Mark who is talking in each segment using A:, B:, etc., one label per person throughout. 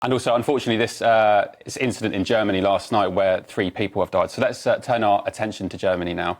A: And also, unfortunately, this incident in Germany last night where 3 people have died. So let's turn our attention to Germany now,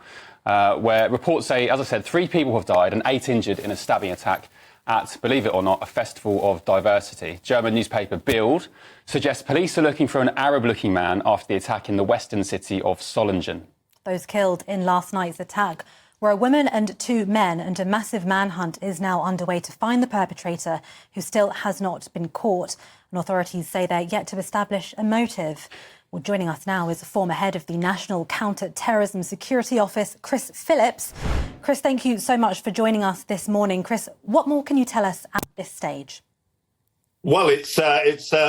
A: where reports say, as I said, 3 people have died and 8 injured in a stabbing attack at, believe it or not, a festival of diversity. German newspaper Bild suggests police are looking for an Arab-looking man after the attack in the western city of Solingen. Those killed in last night's attack were a woman and 2 men, and a massive manhunt is now underway to find the perpetrator, who still has not been caught. And authorities say they're yet to establish a motive. Well, joining us now is the former head of the National Counter Terrorism Security Office, Chris Phillips. Chris, thank you so much for joining us this morning. Chris, what more can you tell us at this stage?
B: Well, it's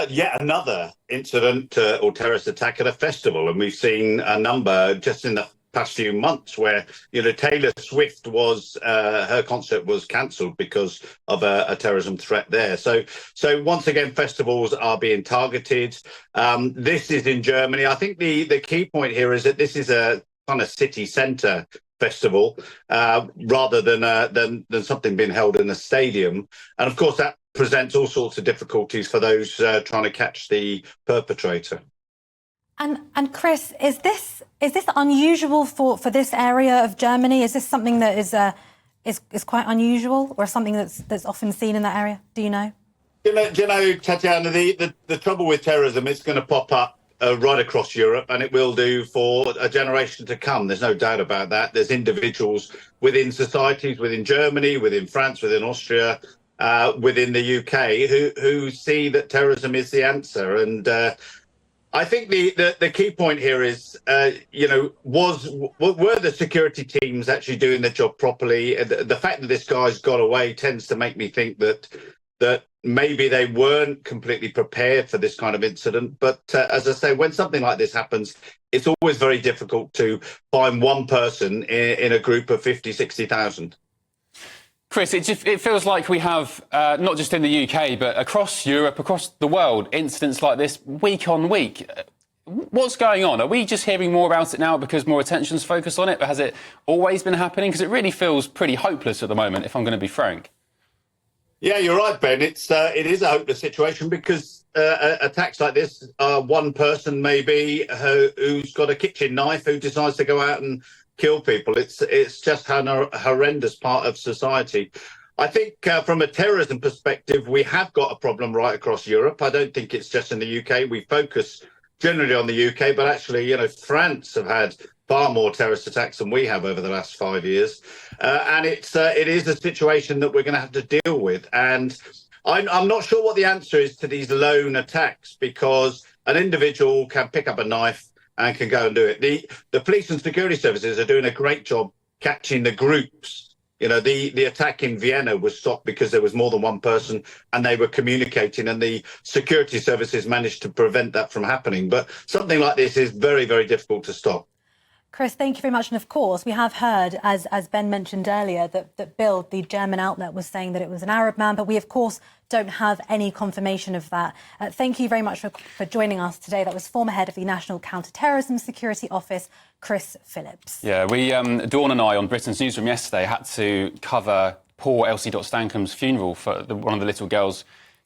B: yet another incident or terrorist attack at a festival, and we've seen a number just in the past few months where, Taylor Swift was her concert was cancelled because of a terrorism threat there. So once again, festivals are being targeted. This is in Germany. I think the key point here is that this is a kind of city centre festival rather than something being held in a stadium. And of course, that presents all sorts of difficulties for those trying to catch the perpetrator. And Chris, is this unusual for this area of Germany? Is this something that is quite unusual, or something that's often seen in that area? Do you know? Do you know, Tatiana, the trouble with terrorism, it's going to pop up right across Europe, and it will do for a generation to come. There's no doubt about that. There's individuals within societies, within Germany, within France, within Austria, within the UK, who see that terrorism is the answer. And I think the key point here is, were the security teams actually doing their job properly? The fact that this guy's got away tends to make me think that maybe they weren't completely prepared for this kind of incident. But as I say, when something like this happens, it's always very difficult to find one person in a group of 50, 60,000.
A: Chris, it feels like we have, not just in the UK, but across Europe, across the world, incidents like this week on week. What's going on? Are we just hearing more about it now because more attention's focused on it? But has it always been happening? Because it really feels pretty hopeless at the moment, if I'm going to be frank. Yeah,
B: you're right, Ben. It is a hopeless situation because attacks like this, one person maybe who's got a kitchen knife who decides to go out and kill people. It's just a horrendous part of society. I think from a terrorism perspective, we have got a problem right across Europe. I don't think it's just in the UK. We focus generally on the UK, but actually, France have had far more terrorist attacks than we have over the last 5 years. And it is a situation that we're going to have to deal with. And I'm not sure what the answer is to these lone attacks, because an individual can pick up a knife and can go and do it. The police and security services are doing a great job catching the groups. The attack in Vienna was stopped because there was more than one person and they were communicating, and the security services managed to prevent that from happening. But something like this is very, very difficult to stop.
C: Chris, thank you very much. And of course, we have heard, as Ben mentioned earlier, that Bild, the German outlet, was saying that it was an Arab man, but we, of course, don't have any confirmation of that. Thank you very much for joining us today. That was former head of the National Counter Terrorism Security Office, Chris Phillips.
A: Yeah, Dawn and I on Britain's Newsroom yesterday had to cover poor Elsie Stanhope's funeral for one of the little girls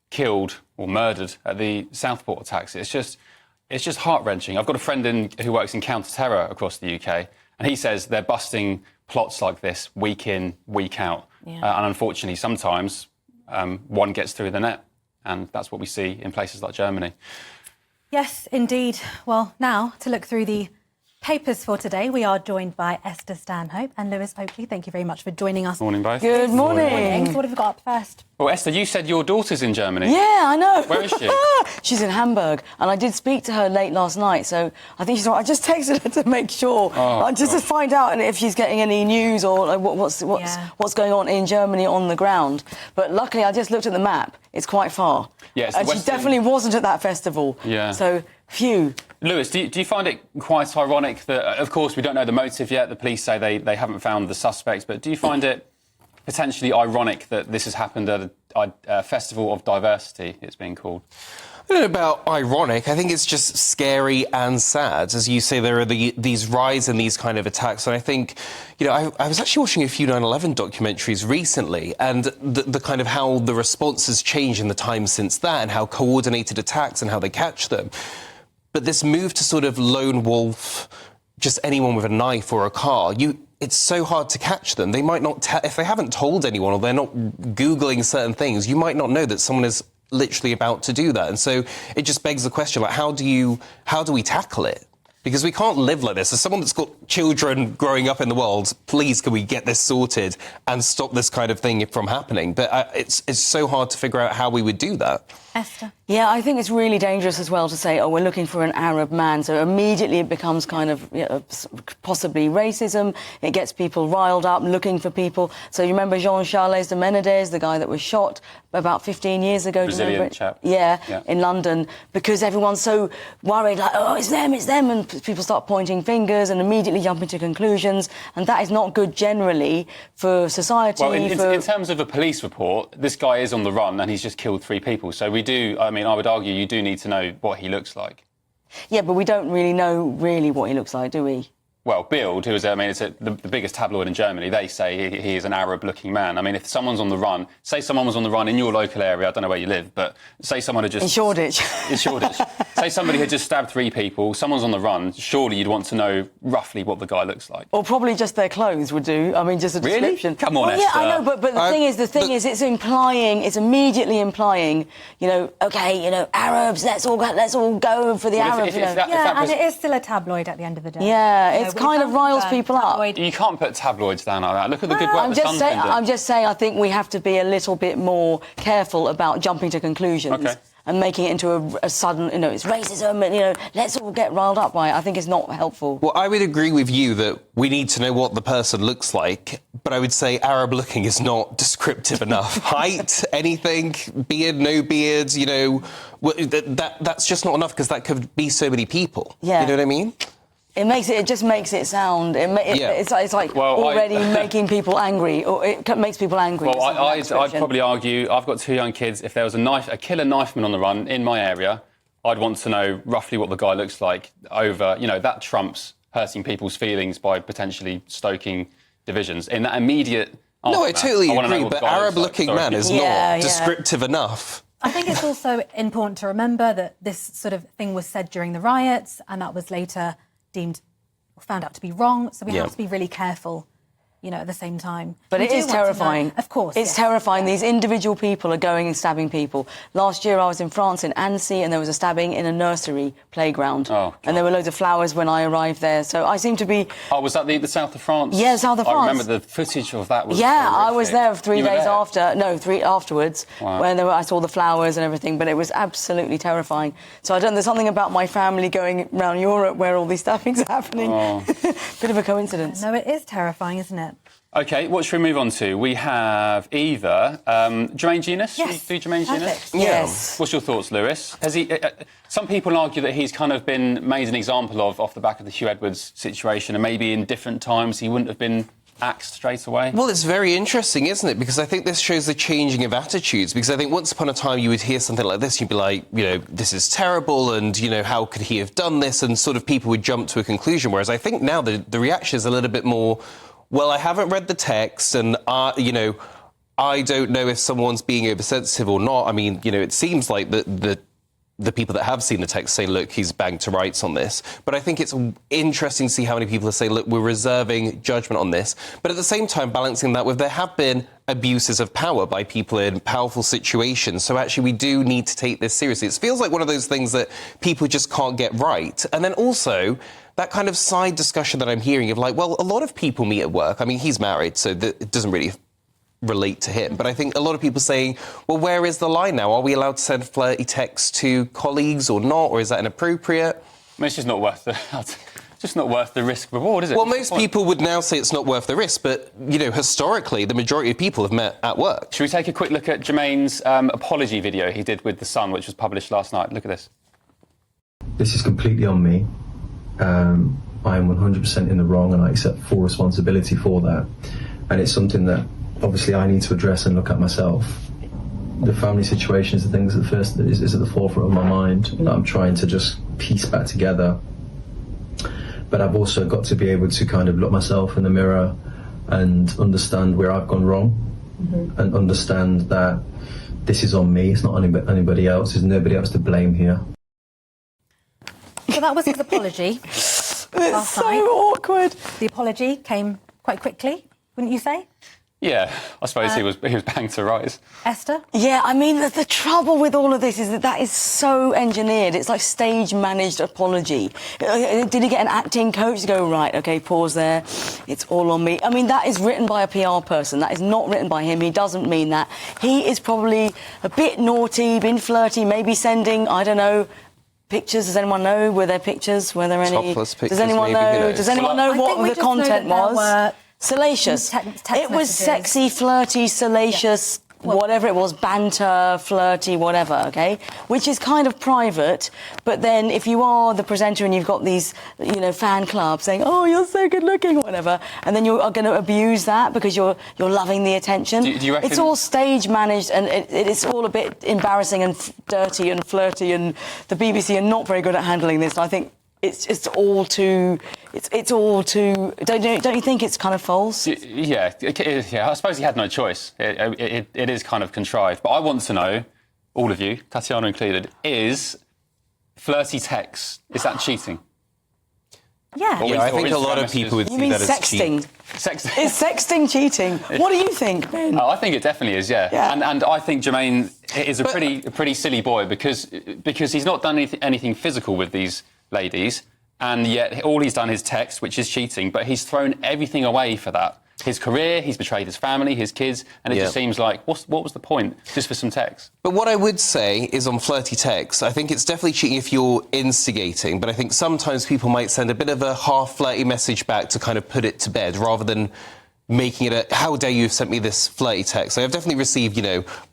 A: killed or murdered at the Southport attacks. It's just heart-wrenching. I've got a friend who works in counter-terror across the UK, and he says they're busting plots like this week in, week out. Yeah. And unfortunately, sometimes one gets through the net, and that's what we see in places like Germany.
C: Yes, indeed. Well, now, to look through the papers for today, we are joined by Esther Stanhope and Lewis Oakley. Thank you very much for joining us.
A: Morning, both.
C: Good morning. So what have we got up first?
A: Well, Esther, you said your daughter's in Germany.
D: Yeah, I know.
A: Where is she?
D: She's in Hamburg, and I did speak to her late last night, so I think she's all right. I just texted her to make sure, to find out if she's getting any news or like, what's going on in Germany on the ground. But luckily, I just looked at the map. It's quite far.
A: Yes,
D: and she definitely wasn't at that festival.
A: Yeah.
D: So, phew.
A: Lewis, do you find it quite ironic that, of course, we don't know the motive yet. The police say they haven't found the suspects, but do you find it potentially ironic that this has happened at a festival of diversity, it's being called?
E: I don't know about ironic. I think it's just scary and sad. As you say, there are these rise in these kind of attacks. And I think, I was actually watching a few 9/11 documentaries recently, and the kind of how the response has changed in the time since that, and how coordinated attacks and how they catch them. But this move to sort of lone wolf, just anyone with a knife or a car, it's so hard to catch them. They might not, if they haven't told anyone or they're not Googling certain things, you might not know that someone is literally about to do that. And so it just begs the question, like, how do we tackle it? Because we can't live like this. As someone that's got children growing up in the world, please, can we get this sorted and stop this kind of thing from happening? But it's so hard to figure out how we would do that.
C: Esther?
D: Yeah, I think it's really dangerous as well to say, we're looking for an Arab man. So immediately it becomes kind of possibly racism. It gets people riled up, looking for people. So you remember Jean-Charles de Menendez, the guy that was shot about 15 years ago?
A: Brazilian chap.
D: Yeah, in London, because everyone's so worried, like, oh, it's them, and people start pointing fingers and immediately jumping to conclusions, and that is not good generally for society.
A: Well, in terms of a police report, this guy is on the run and he's just killed 3 people. So I would argue you do need to know what he looks like.
D: Yeah, but we don't really know what he looks like, do we?
A: Well, Bild, who is, it's the biggest tabloid in Germany, they say he is an Arab-looking man. I mean, if someone's on the run, say someone was on the run in your local area, I don't know where you live, but say someone had just...
D: In Shoreditch.
A: In Shoreditch. Say somebody had just stabbed 3 people, someone's on the run, surely you'd want to know roughly what the guy looks like.
D: Or probably just their clothes would do. I mean, just a description.
A: Really? Come on, Esther.
D: Yeah, I know, but the thing is, it's immediately implying, Arabs, let's all go for the Arabs.
C: And it is still a tabloid at the end of the day.
D: Yeah, it's kind of riles people up.
A: You can't put tabloids down like that. Look at the good work the Sun's been doing.
D: I'm just saying, I think we have to be a little bit more careful about jumping to conclusions and making it into a sudden, it's racism, and, let's all get riled up by it. I think it's not helpful.
E: Well, I would agree with you that we need to know what the person looks like, but I would say Arab-looking is not descriptive enough. Height, anything, beard, no beard, that's just not enough, because that could be so many people. Yeah. You know what I mean?
D: It just makes it sound. It's like already making people angry, or it makes people angry.
A: Well, I'd probably argue, I've got 2 young kids. If there was a killer knifeman on the run in my area, I'd want to know roughly what the guy looks like. That trumps hurting people's feelings by potentially stoking divisions. In that immediate aftermath,
E: no, I totally agree, but Arab-looking man is not descriptive enough.
C: I think it's also important to remember that this sort of thing was said during the riots, and that was later found out to be wrong, so we have to be really careful, at the same time.
D: But it is terrifying.
C: Of course.
D: It's terrifying. These individual people are going and stabbing people. Last year I was in France, in Annecy, and there was a stabbing in a nursery playground. Oh, and there were loads of flowers when I arrived there, so I seem to be...
A: Oh, was that the south of France?
D: Yeah, south of France.
A: I remember the footage of that was
D: horrific. I was there 3 days after. No, 3 afterwards, when I saw the flowers and everything, but it was absolutely terrifying. So there's something about my family going around Europe where all these stabbings are happening. Oh. Bit of a coincidence.
C: No, it is terrifying, isn't it?
A: OK, what should we move on to? We have either Jermaine Gens.
C: Yes.
A: Do Jermaine Gens?
D: Yes.
A: What's your thoughts, Lewis? Has he? Some people argue that he's kind of been made an example of off the back of the Hugh Edwards situation, and maybe in different times he wouldn't have been axed straight away.
E: Well, it's very interesting, isn't it? Because I think this shows the changing of attitudes. Because I think once upon a time you would hear something like this, you'd be like, this is terrible, and, how could he have done this? And sort of people would jump to a conclusion. Whereas I think now the reaction is a little bit more, well, I haven't read the text, and, I don't know if someone's being oversensitive or not. I mean, it seems like the people that have seen the text say, look, he's banged to rights on this. But I think it's interesting to see how many people are saying, look, we're reserving judgment on this. But at the same time, balancing that with there have been abuses of power by people in powerful situations. So actually, we do need to take this seriously. It feels like one of those things that people just can't get right. And then also, that kind of side discussion that I'm hearing of like, well, a lot of people meet at work. I mean, he's married, so it doesn't really relate to him. But I think a lot of people saying, well, where is the line now? Are we allowed to send flirty texts to colleagues or not? Or is that inappropriate?
A: I mean, it's just not worth the risk reward, is it?
E: Well, most people would now say it's not worth the risk, but, historically, the majority of people have met at work.
A: Should we take a quick look at Jermaine's apology video he did with The Sun, which was published last night? Look at this.
F: This is completely on me. I am 100% in the wrong, and I accept full responsibility for that. And it's something that obviously I need to address and look at myself. the family situation is the things that first is at the forefront of my mind that I'm trying to just piece back together. But I've also got to be able to kind of look myself in the mirror and understand where I've gone wrong, and understand that this is on me, it's not anybody else, there's nobody else to blame here.
C: So that was his apology.
D: It's so awkward.
C: The apology came quite quickly, wouldn't you say?
A: Yeah, I suppose he was banged to rights.
C: Esther?
D: Yeah, I mean, the trouble with all of this is that is so engineered. It's like stage-managed apology. Did he get an acting coach to go, right, OK, pause there, it's all on me? I mean, that is written by a PR person. That is not written by him. He doesn't mean that. He is probably a bit naughty, been flirty, maybe sending, I don't know, pictures. Does anyone know? Were there pictures? Were there any?
E: Topless pictures,
D: does anyone
E: maybe,
D: know?
E: who knows?
D: Does anyone know what the content was? Salacious.
C: Text
D: it was
C: messages.
D: sexy, flirty, salacious, whatever it was, banter, flirty, whatever, OK? Which is kind of private. But then if you are the presenter and you've got these, fan clubs saying, oh, you're so good looking, whatever, and then you are going to abuse that because you're loving the attention.
A: Do you reckon...
D: It's all stage managed, and it's all a bit embarrassing and dirty and flirty, and the BBC are not very good at handling this. And I think it's all too. Don't you think it's kind of false?
A: Yeah. I suppose he had no choice. It is kind of contrived. But I want to know, all of you, Tatiana included, is flirty text, is that cheating?
C: Yeah.
E: Yeah, I think a lot of people would
D: You
E: see
D: mean
E: that as
D: sexting?
A: Sexting.
D: Is sexting cheating? What do you think, Ben?
A: Oh, I think it definitely is, yeah. And I think Jermaine is a pretty silly boy because he's not done anything physical with these ladies, and yet all he's done is text, which is cheating, but he's thrown everything away for that. His career, he's betrayed his family, his kids, and it just seems like, what was the point, just for some text?
E: But what I would say is on flirty text, I think it's definitely cheating if you're instigating, but I think sometimes people might send a bit of a half-flirty message back to kind of put it to bed, rather than making it how dare you have sent me this flirty text. I've definitely received,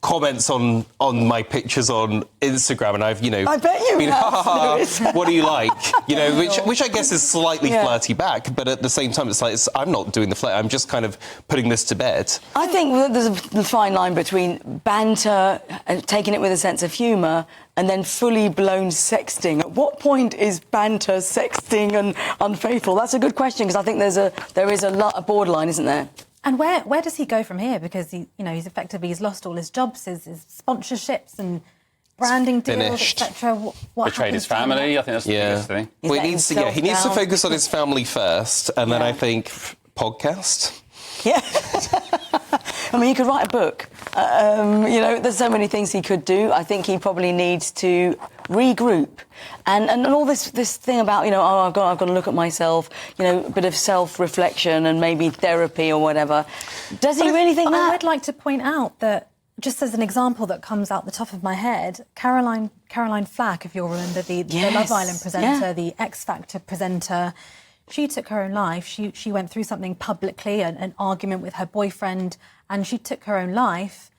E: comments on my pictures on Instagram, and I've,
D: I bet you
E: been,
D: have.
E: what do you like? Which I guess is slightly flirty back, but at the same time, it's like, I'm not doing the flirt, I'm just kind of putting this to bed. I
D: think there's a fine line between banter, taking it with a sense of humour, and then fully blown sexting. At what point is banter, sexting, and unfaithful? That's a good question, because I think there is a borderline, isn't there?
C: And where does he go from here? Because he's lost all his jobs, his sponsorships and branding deals, etc. What
A: betrayed his family? I think that's the biggest thing.
E: Well, he needs to focus on his family first, and then I think podcast.
D: Yeah. I mean, he could write a book. There's so many things he could do. I think he probably needs to regroup. And all this thing about, I've got to look at myself, a bit of self-reflection and maybe therapy or whatever. Does he really think that?
C: I would like to point out that, just as an example that comes out the top of my head, Caroline Flack, if you'll remember, the Love Island presenter, the X Factor presenter, she took her own life. She went through something publicly, an argument with her boyfriend, and she took her own life.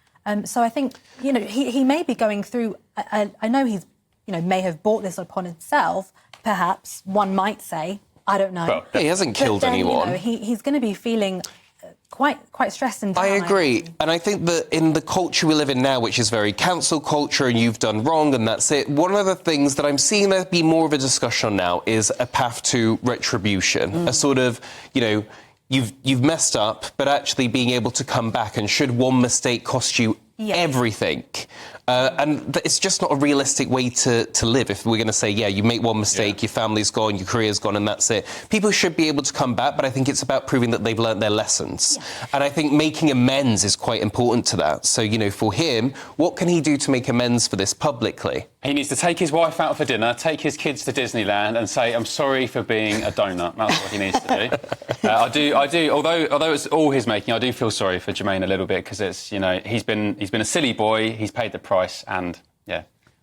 C: So I think, he may be going through... I know he's, may have brought this upon himself, perhaps, one might say. I don't know.
E: Well, he hasn't killed anyone.
C: He's going to be feeling quite stressed and down.
E: I agree. And I think that in the culture we live in now, which is very cancel culture and you've done wrong and that's it, one of the things that I'm seeing there be more of a discussion on now is a path to retribution. A sort of, you've messed up, but actually being able to come back, and should one mistake cost you everything? And it's just not a realistic way to live. If we're going to say, you make one mistake, your family's gone, your career's gone, and that's it. People should be able to come back, but I think it's about proving that they've learnt their lessons. And I think making amends is quite important to that. So, for him, what can he do to make amends for this publicly?
A: He needs to take his wife out for dinner, take his kids to Disneyland, and say, "I'm sorry for being a donut." That's what he needs to do. I do. Although it's all his making, I do feel sorry for Jermaine a little bit, because it's he's been a silly boy. He's paid the price, and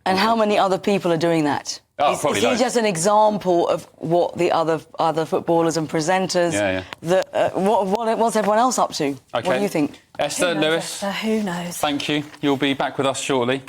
D: And how many other people are doing that?
A: Oh, probably
D: is he
A: loads.
D: just an example of what the other footballers and presenters? What's everyone else up to?
A: Okay.
D: What do you think?
A: Esther, Lewis,
C: Who knows?
A: thank you. You'll be back with us shortly.